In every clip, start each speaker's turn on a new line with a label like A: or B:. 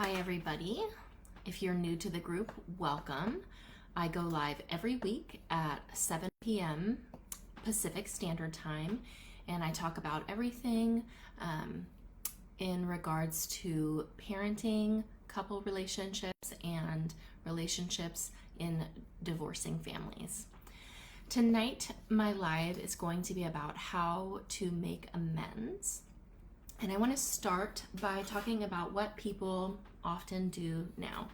A: Hi everybody. If you're new to the group, welcome. I go live every week at 7 p.m. Pacific Standard Time, and I talk about everything in regards to parenting, couple relationships, and relationships in divorcing families. Tonight, my live is going to be about how to make amends. And I want to start by talking about what people often do now.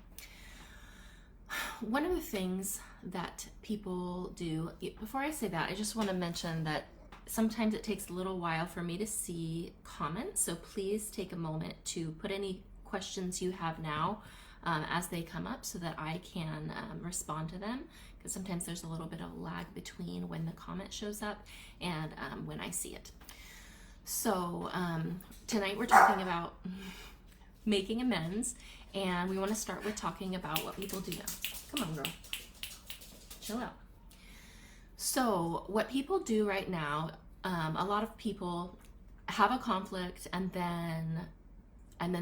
A: One of the things that people do, before I say that, I just want to mention that sometimes it takes a little while for me to see comments, so please take a moment to put any questions you have now as they come up so that I can respond to them, because sometimes there's a little bit of a lag between when the comment shows up and when I see it. So tonight we're talking about making amends, and we want to start with talking about what people do now. Come on, girl. Chill out. So what people do right now, a lot of people have a conflict and then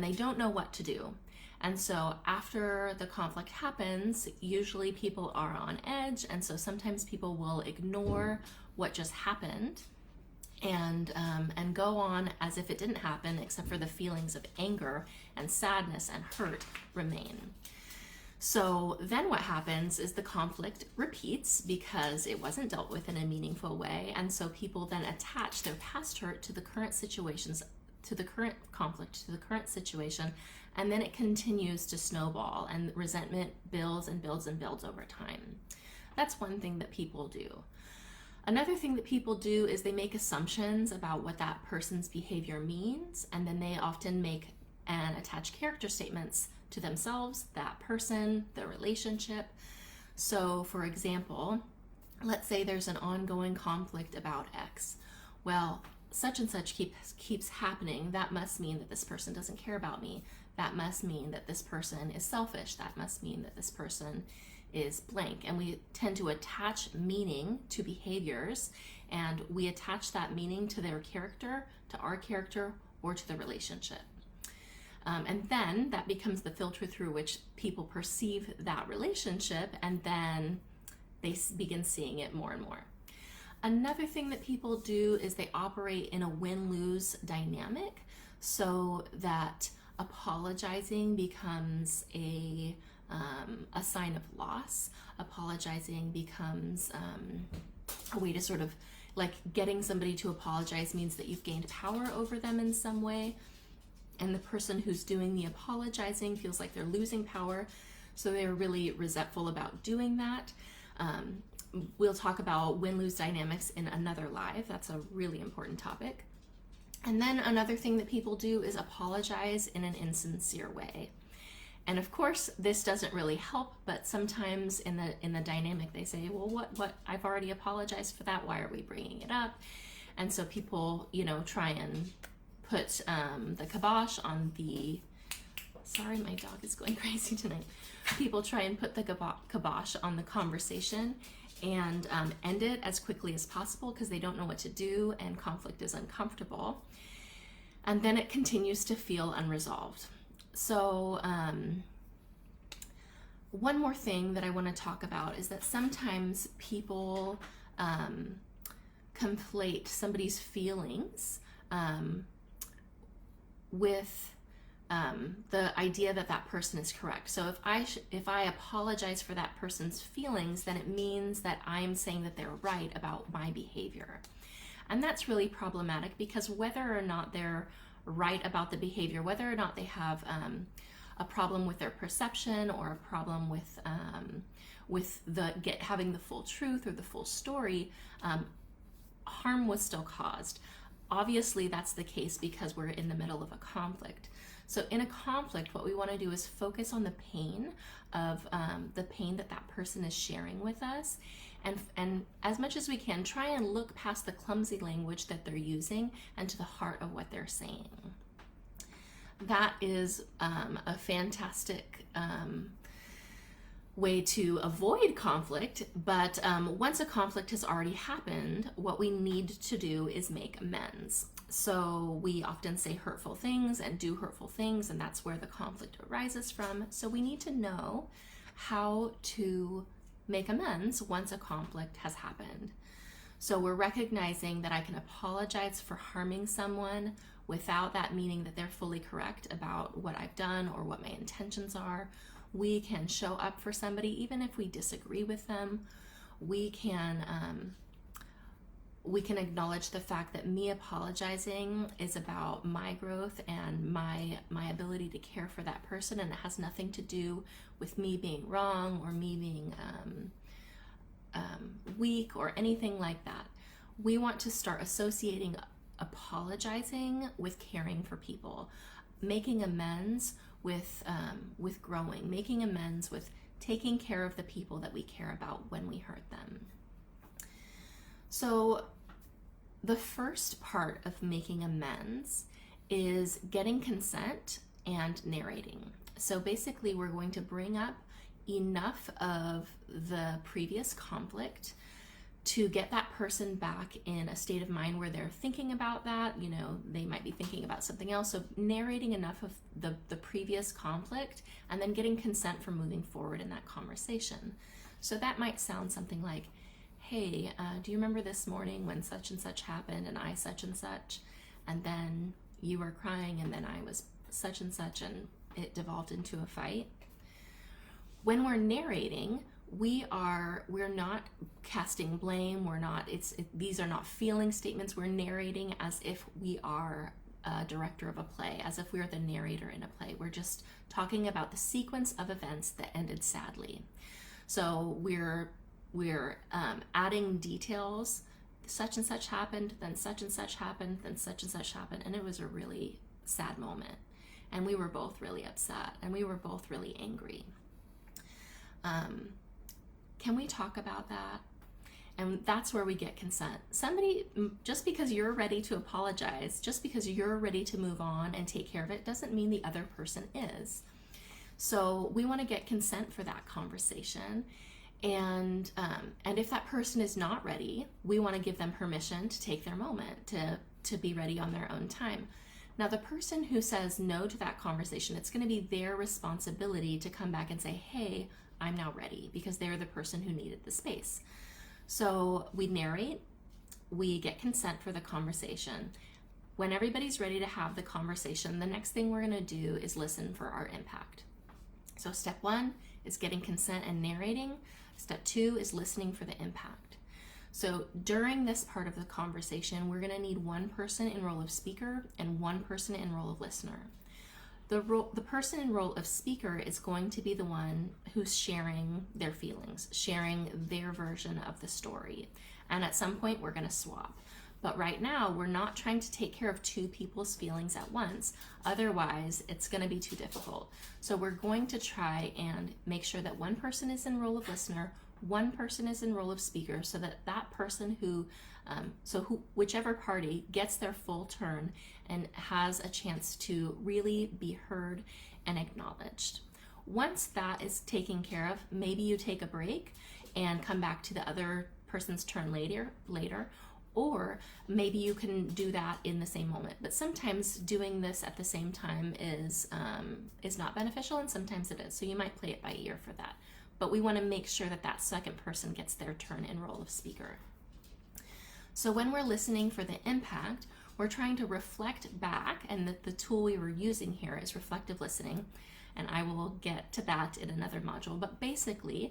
A: they don't know what to do. And so after the conflict happens, usually people are on edge, and so sometimes people will ignore what just happened and go on as if it didn't happen, except for the feelings of anger and sadness and hurt remain. So then what happens is the conflict repeats because it wasn't dealt with in a meaningful way, and so people then attach their past hurt to the current situations, to the current conflict, to the current situation, and then it continues to snowball, and resentment builds and builds and builds over time. That's one thing that people do. Another thing that people do is they make assumptions about what that person's behavior means, and then they often make and attach character statements to themselves, that person, the relationship. So for example, let's say there's an ongoing conflict about X. Well, such and such keeps happening. That must mean that this person doesn't care about me. That must mean that this person is selfish. That must mean that this person is blank. And we tend to attach meaning to behaviors, and we attach that meaning to their character, to our character, or to the relationship. And then that becomes the filter through which people perceive that relationship, and then they begin seeing it more and more. Another thing that people do is they operate in a win-lose dynamic, so that apologizing becomes a sign of loss. Apologizing becomes a way to sort of, like, getting somebody to apologize means that you've gained power over them in some way, and the person who's doing the apologizing feels like they're losing power, so they're really resentful about doing that. We'll talk about win-lose dynamics in another live. That's a really important topic. And then another thing that people do is apologize in an insincere way. And of course, this doesn't really help, but sometimes in the dynamic they say, well, what, I've already apologized for that, why are we bringing it up? And so people, try and put the kibosh on the, sorry, my dog is going crazy tonight. People try and put the kibosh on the conversation and end it as quickly as possible because they don't know what to do and conflict is uncomfortable. And then it continues to feel unresolved. So one more thing that I want to talk about is that sometimes people conflate somebody's feelings with the idea that that person is correct. So if I apologize for that person's feelings, then it means that I'm saying that they're right about my behavior. And that's really problematic, because whether or not they're right about the behavior, whether or not they have a problem with their perception or a problem with having the full truth or the full story, harm was still caused. Obviously, that's the case because we're in the middle of a conflict. So in a conflict, what we want to do is focus on the pain of the pain that that person is sharing with us, and as much as we can, try and look past the clumsy language that they're using and to the heart of what they're saying. That is a fantastic way to avoid conflict, but once a conflict has already happened, what we need to do is make amends. So we often say hurtful things and do hurtful things, and that's where the conflict arises from. So we need to know how to make amends once a conflict has happened. So we're recognizing that I can apologize for harming someone without that meaning that they're fully correct about what I've done or what my intentions are. We can show up for somebody even if we disagree with them. We can acknowledge the fact that me apologizing is about my growth and my ability to care for that person, and it has nothing to do with me being wrong or me being weak or anything like that. We want to start associating apologizing with caring for people, making amends with growing, making amends with taking care of the people that we care about when we hurt them. So the first part of making amends is getting consent and narrating. So basically we're going to bring up enough of the previous conflict to get that person back in a state of mind where they're thinking about that. You know, they might be thinking about something else. So narrating enough of the previous conflict and then getting consent for moving forward in that conversation. So that might sound something like, hey, do you remember this morning when such and such happened and I such and such, and then you were crying and then I was such and such and it devolved into a fight? When we're narrating, we're not casting blame. These are not feeling statements. We're narrating as if we are a director of a play, as if we're the narrator in a play. We're just talking about the sequence of events that ended sadly. So we're adding details. Such and such happened, then such and such happened, then such and such happened, and it was a really sad moment. And we were both really upset, and we were both really angry. Can we talk about that? And that's where we get consent. Somebody, just because you're ready to apologize, just because you're ready to move on and take care of it, doesn't mean the other person is. So we want to get consent for that conversation. And if that person is not ready, we want to give them permission to take their moment, to be ready on their own time. Now, the person who says no to that conversation, it's going to be their responsibility to come back and say, hey, I'm now ready, because they're the person who needed the space. So we narrate, we get consent for the conversation. When everybody's ready to have the conversation, the next thing we're going to do is listen for our impact. So step 1 is getting consent and narrating. Step 2 is listening for the impact. So during this part of the conversation, we're going to need one person in role of speaker and one person in role of listener. The person in role of speaker is going to be the one who's sharing their feelings, sharing their version of the story. And at some point, we're going to swap. But right now, we're not trying to take care of two people's feelings at once. Otherwise, it's going to be too difficult. So we're going to try and make sure that one person is in role of listener, one person is in role of speaker, so that that person whichever party gets their full turn and has a chance to really be heard and acknowledged. Once that is taken care of, maybe you take a break and come back to the other person's turn later, or maybe you can do that in the same moment. But sometimes doing this at the same time is not beneficial, and sometimes it is. So you might play it by ear for that. But we want to make sure that that second person gets their turn in role of speaker. So when we're listening for the impact, we're trying to reflect back, and the tool we were using here is reflective listening, and I will get to that in another module. But basically,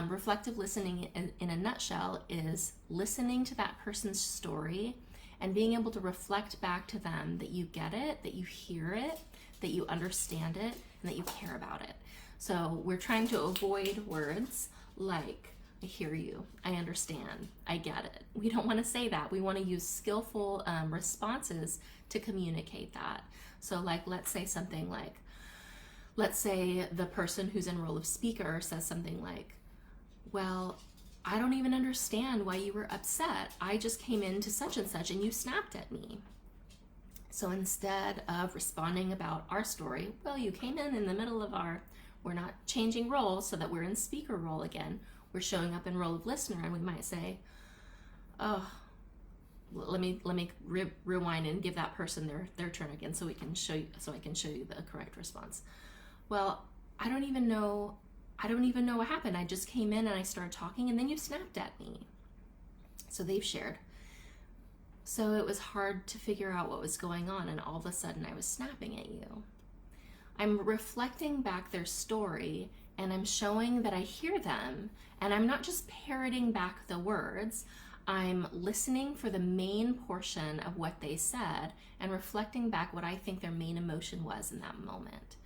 A: reflective listening in a nutshell is listening to that person's story and being able to reflect back to them that you get it, that you hear it, that you understand it, and that you care about it. So we're trying to avoid words like, I hear you, I understand, I get it. We don't want to say that. We want to use skillful responses to communicate that. So let's say the person who's in role of speaker says something like, well, I don't even understand why you were upset. I just came into such and such and you snapped at me. So instead of responding about our story, well, you came in the middle of we're not changing roles so that we're in speaker role again. We're showing up in role of listener, and we might say, oh, let me rewind and give that person their turn again, so we can show you, so I can show you the correct response. Well, I don't even know what happened. I just came in and I started talking, and then you snapped at me. So they've shared. So it was hard to figure out what was going on, and all of a sudden I was snapping at you. I'm reflecting back their story, and I'm showing that I hear them, and I'm not just parroting back the words. I'm listening for the main portion of what they said and reflecting back what I think their main emotion was in that moment.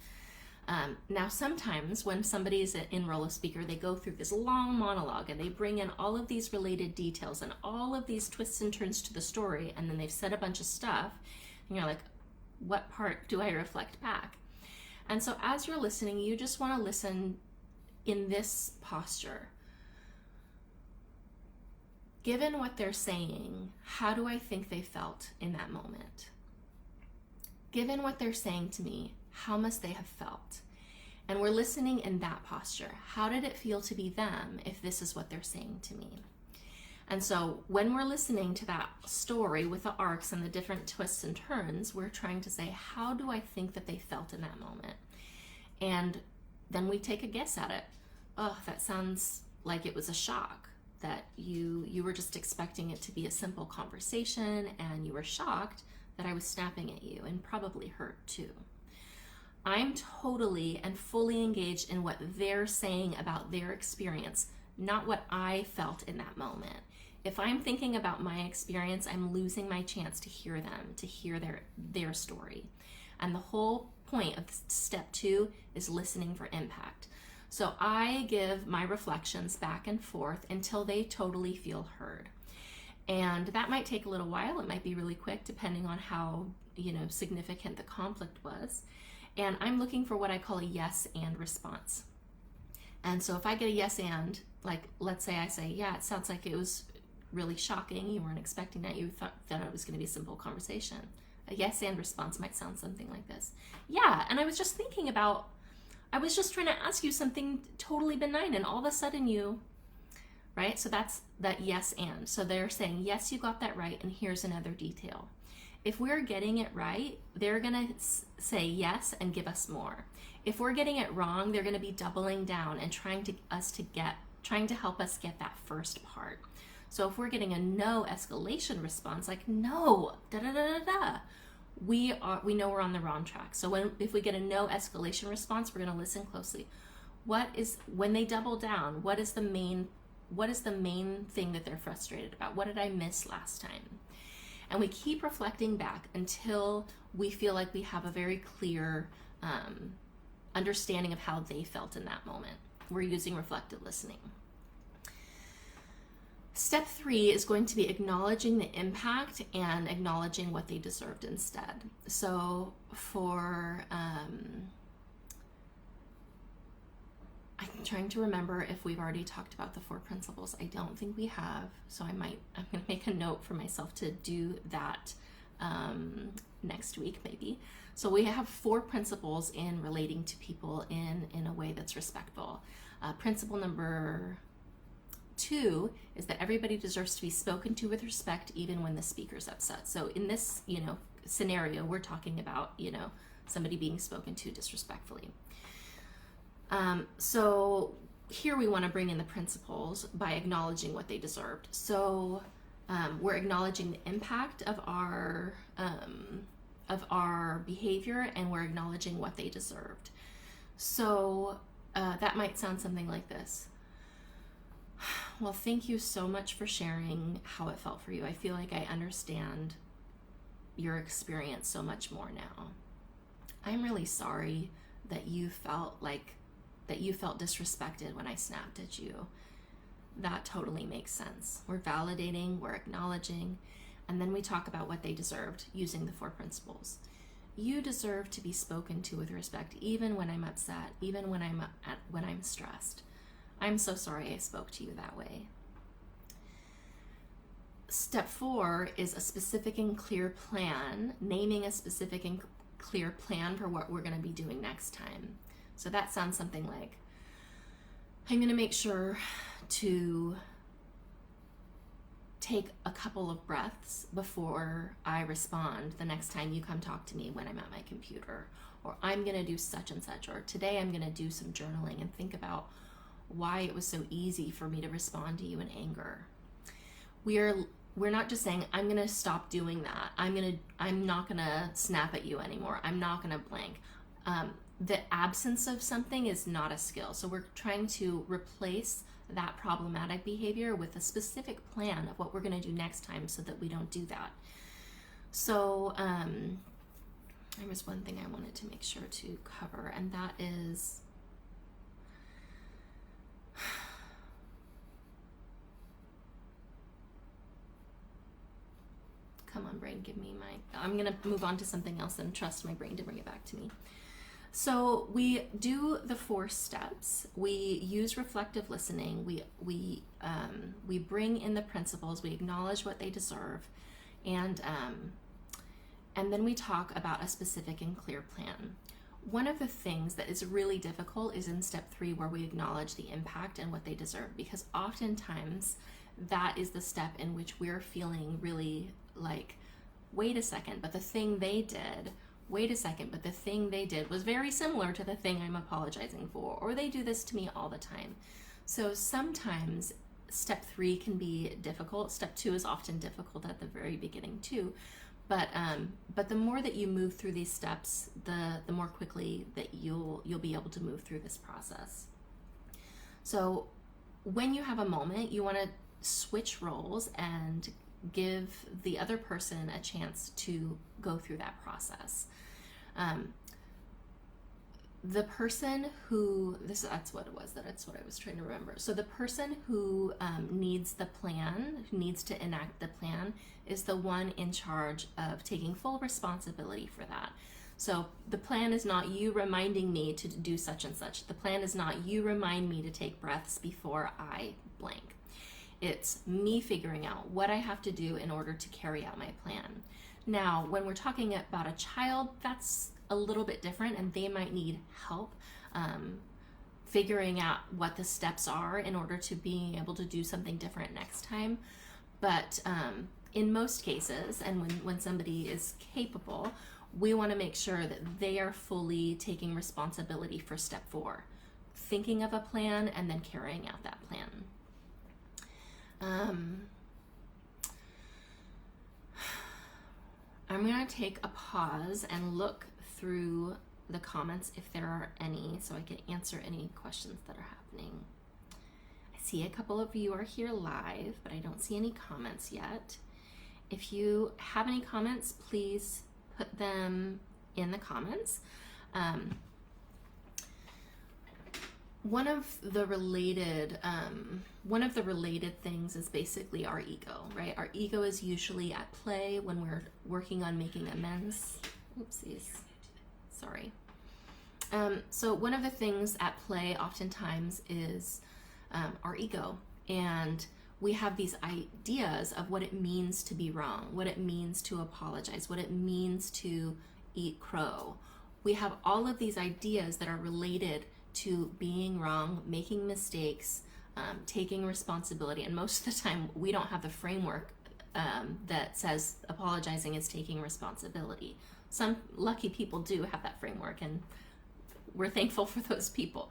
A: Now, sometimes when somebody is in role of speaker, they go through this long monologue and they bring in all of these related details and all of these twists and turns to the story, and then they've said a bunch of stuff, and you're like, what part do I reflect back? And so as you're listening, you just want to listen in this posture. Given what they're saying, how do I think they felt in that moment? Given what they're saying to me, how must they have felt? And we're listening in that posture. How did it feel to be them if this is what they're saying to me? And so when we're listening to that story with the arcs and the different twists and turns, we're trying to say, how do I think that they felt in that moment? And then we take a guess at it. Oh, that sounds like it was a shock, that you were just expecting it to be a simple conversation, and you were shocked that I was snapping at you, and probably hurt too. I'm totally and fully engaged in what they're saying about their experience, not what I felt in that moment. If I'm thinking about my experience, I'm losing my chance to hear them, to hear their story. And the whole point of step 2 is listening for impact. So I give my reflections back and forth until they totally feel heard. And that might take a little while. It might be really quick, depending on how, significant the conflict was. And I'm looking for what I call a yes and response. And so if I get a yes and, like, let's say I say, yeah, it sounds like it was really shocking. You weren't expecting that. You thought it was going to be a simple conversation. A yes and response might sound something like this. Yeah, and I was just trying to ask you something totally benign, and all of a sudden right? So that's that yes and. So they're saying, yes, you got that right, and here's another detail. If we're getting it right, they're going to say yes and give us more. If we're getting it wrong, they're going to be doubling down and trying to help us get that first part. So if we're getting a no escalation response, like no, we know we're on the wrong track. So if we get a no escalation response, we're going to listen closely. When they double down, what is the main thing that they're frustrated about? What did I miss last time? And we keep reflecting back until we feel like we have a very clear understanding of how they felt in that moment. We're using reflective listening. Step 3 is going to be acknowledging the impact and acknowledging what they deserved instead. So I'm trying to remember if we've already talked about the 4 principles. I don't think we have, so I'm going to make a note for myself to do that next week maybe. So we have 4 principles in relating to people in a way that's respectful. Principle number 2 is that everybody deserves to be spoken to with respect, even when the speaker's upset. So in this, scenario, we're talking about, somebody being spoken to disrespectfully. So here we want to bring in the principles by acknowledging what they deserved. So we're acknowledging the impact of our behavior, and we're acknowledging what they deserved. So that might sound something like this. Well, thank you so much for sharing how it felt for you. I feel like I understand your experience so much more now. I'm really sorry that you felt disrespected when I snapped at you. That totally makes sense. We're validating, we're acknowledging, and then we talk about what they deserved using the 4 principles. You deserve to be spoken to with respect, even when I'm upset, even when I'm stressed. I'm so sorry I spoke to you that way. Step 4 is a specific and clear plan, naming a specific and clear plan for what we're going to be doing next time. So that sounds something like, I'm going to make sure to take a couple of breaths before I respond the next time you come talk to me when I'm at my computer, or I'm going to do such and such, or today I'm going to do some journaling and think about why it was so easy for me to respond to you in anger. We're not just saying, I'm going to stop doing that. I'm not going to snap at you anymore. I'm not going to blank. The absence of something is not a skill. So we're trying to replace that problematic behavior with a specific plan of what we're going to do next time so that we don't do that. So there was one thing I wanted to make sure to cover, and that is come on, brain, give me I'm going to move on to something else and trust my brain to bring it back to me. So we do the 4 steps. We use reflective listening. We bring in the principles. We acknowledge what they deserve, and then we talk about a specific and clear plan. One of the things that is really difficult is in step 3, where we acknowledge the impact and what they deserve, because oftentimes that is the step in which we're feeling really like, wait a second, but the thing they did. Wait a second, but the thing they did was very similar to the thing I'm apologizing for, or they do this to me all the time. So sometimes step 3 can be difficult. Step 2 is often difficult at the very beginning too. But the more that you move through these steps, the more quickly that you'll be able to move through this process. So when you have a moment, you want to switch roles and give the other person a chance to go through that process. The person who, that's what it was, that's what I was trying to remember. So the person who needs the plan, who needs to enact the plan, is the one in charge of taking full responsibility for that. So the plan is not you reminding me to do such and such. The plan is not you remind me to take breaths before I blank. It's me figuring out what I have to do in order to carry out my plan. Now, when we're talking about a child, that's a little bit different, and they might need help figuring out what the steps are in order to being able to do something different next time. But in most cases, and when somebody is capable, we want to make sure that they are fully taking responsibility for step 4, thinking of a plan and then carrying out that plan. I'm going to take a pause and look through the comments if there are any, so I can answer any questions that are happening. I see a couple of you are here live, but I don't see any comments yet. If you have any comments, please put them in the comments. One of the related things is basically our ego, right? Our ego is usually at play when we're working on making amends. Oopsies, sorry. So one of the things at play oftentimes is our ego, and we have these ideas of what it means to be wrong, what it means to apologize, what it means to eat crow. We have all of these ideas that are related to being wrong, making mistakes, taking responsibility. And most of the time, we don't have the framework that says apologizing is taking responsibility. Some lucky people do have that framework, and we're thankful for those people.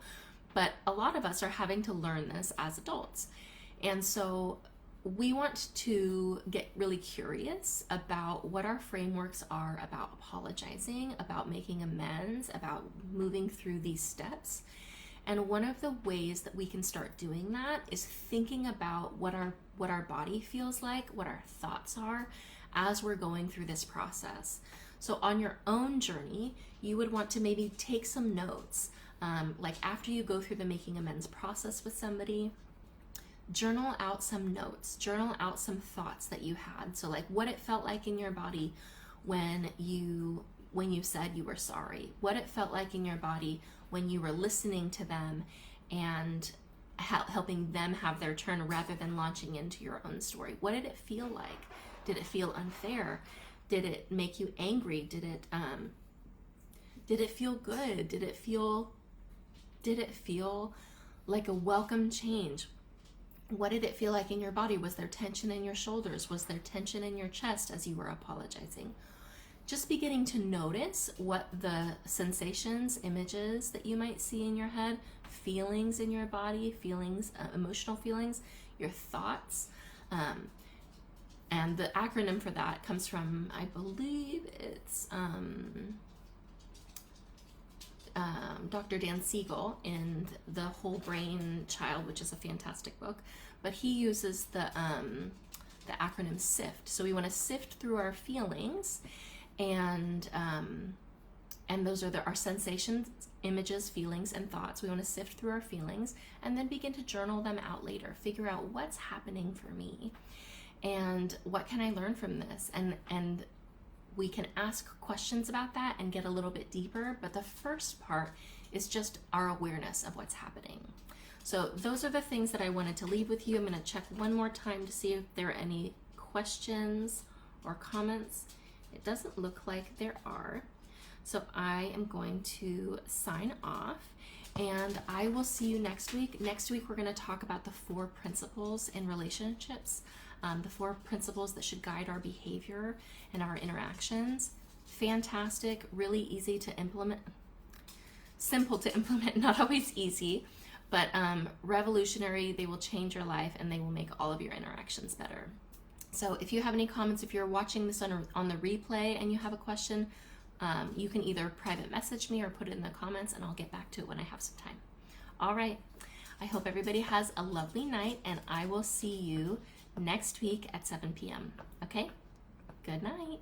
A: But a lot of us are having to learn this as adults. And so we want to get really curious about what our frameworks are about apologizing, about making amends, about moving through these steps. And one of the ways that we can start doing that is thinking about what our body feels like, what our thoughts are as we're going through this process. So on your own journey, you would want to maybe take some notes. Like after you go through the making amends process with somebody, journal out some notes, journal out some thoughts that you had. So like what it felt like in your body when you said you were sorry, what it felt like in your body when you were listening to them and helping them have their turn rather than launching into your own story. What did it feel like? Did it feel unfair? Did it make you angry? Did it feel good? Did it feel like a welcome change? What did it feel like in your body? Was there tension in your shoulders? Was there tension in your chest as you were apologizing? Just beginning to notice what the sensations, images that you might see in your head, feelings in your body, feelings, emotional feelings, your thoughts. And the acronym for that comes from, I believe it's Dr. Dan Siegel in The Whole Brain Child, which is a fantastic book. But he uses the acronym SIFT. So we want to sift through our feelings, and those are our sensations, images, feelings, and thoughts. We want to sift through our feelings and then begin to journal them out later. Figure out what's happening for me and what can I learn from this. And we can ask questions about that and get a little bit deeper. But the first part is just our awareness of what's happening. So those are the things that I wanted to leave with you. I'm going to check one more time to see if there are any questions or comments. It doesn't look like there are. So I am going to sign off, and I will see you next week. Next week, we're going to talk about the 4 principles in relationships, the 4 principles that should guide our behavior and our interactions. Fantastic, really easy to implement, simple to implement, not always easy, but revolutionary. They will change your life and they will make all of your interactions better. So if you have any comments, if you're watching this on the replay and you have a question, you can either private message me or put it in the comments, and I'll get back to it when I have some time. All right. I hope everybody has a lovely night, and I will see you next week at 7 p.m. Okay? Good night.